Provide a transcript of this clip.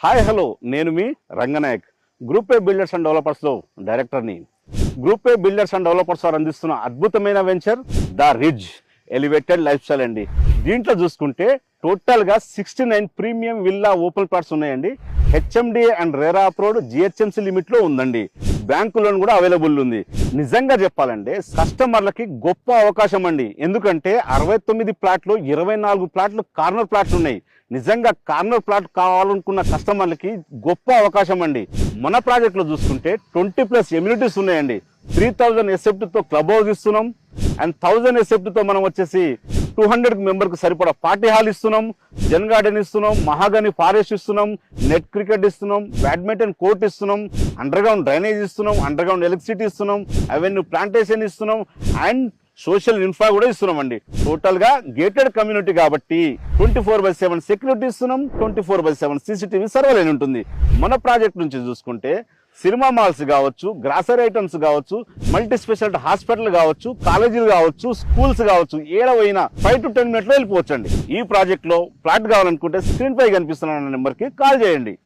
Hi hello నేను మీ Ranganayak group A builders and డెవలపర్స్లో డైరెక్టర్ని. Group A builders and developers వారు అందిస్తున్న అద్భుతమైన venture the ridge elevated lifestyle అండి. దీంట్లో చూసుకుంటే టోటల్గా 69 ప్రీమియం విల్లా ఓపెన్ ప్లాట్స్ ఉన్నాయండి. HMD and RERA approved GHMC లిమిట్లో ఉందండి. బ్యాంకు లోన్ కూడా అవైలబుల్ ఉంది. నిజంగా చెప్పాలంటే కస్టమర్లకి గొప్ప అవకాశం అండి. ఎందుకంటే 69 ప్లాట్లు 24 ప్లాట్లు కార్నర్ ప్లాట్లు ఉన్నాయి. నిజంగా కార్నర్ ప్లాట్ కావాలనుకున్న కస్టమర్లకి గొప్ప అవకాశం అండి. మన ప్రాజెక్ట్లో చూసుకుంటే 20+ ఎమ్యూనిటీస్ ఉన్నాయండి. 3000 ఎసెప్ట్తో క్లబ్ హౌస్ ఇస్తున్నాం అండ్ 1000 ఎసెప్ట్తో మనం వచ్చేసి 200 మెంబర్కి సరిపడా పార్టీ హాల్ ఇస్తున్నాం, జన్ గార్డెన్ ఇస్తున్నాం, మహాగని ఫారెస్ట్ ఇస్తున్నాం, నెట్ క్రికెట్ ఇస్తున్నాం, బ్యాడ్మింటన్ కోర్ట్ ఇస్తున్నాం, అండర్ గ్రౌండ్ డ్రైనేజ్ ఇస్తున్నాం, అండర్ గ్రౌండ్ ఎలక్ట్రిసిటీ ఇస్తున్నాం, అవెన్యూ ప్లాంటేషన్ ఇస్తున్నాం అండ్ సోషల్ ఇన్ఫ్రా కూడా ఇస్తున్నాం అండి. టోటల్ గా గేటెడ్ కమ్యూనిటీ కాబట్టి 24/7 సెక్యూరిటీ ఇస్తున్నాం, 24/7 CCTV సర్వేలైన్ ఉంటుంది. మన ప్రాజెక్ట్ నుంచి చూసుకుంటే సినిమా మాల్స్ కావచ్చు, గ్రాసరీ ఐటమ్స్ కావచ్చు, మల్టీ స్పెషాలిటీ హాస్పిటల్ కావచ్చు, కాలేజీలు కావచ్చు, స్కూల్స్ కావచ్చు, ఏడవైనా 5 to 10 minutes లో వెళ్ళిపోవచ్చండి. ఈ ప్రాజెక్ట్ లో ఫ్లాట్ కావాలనుకుంటే స్క్రీన్ పై కనిపిస్తున్న నెంబర్కి కాల్ చేయండి.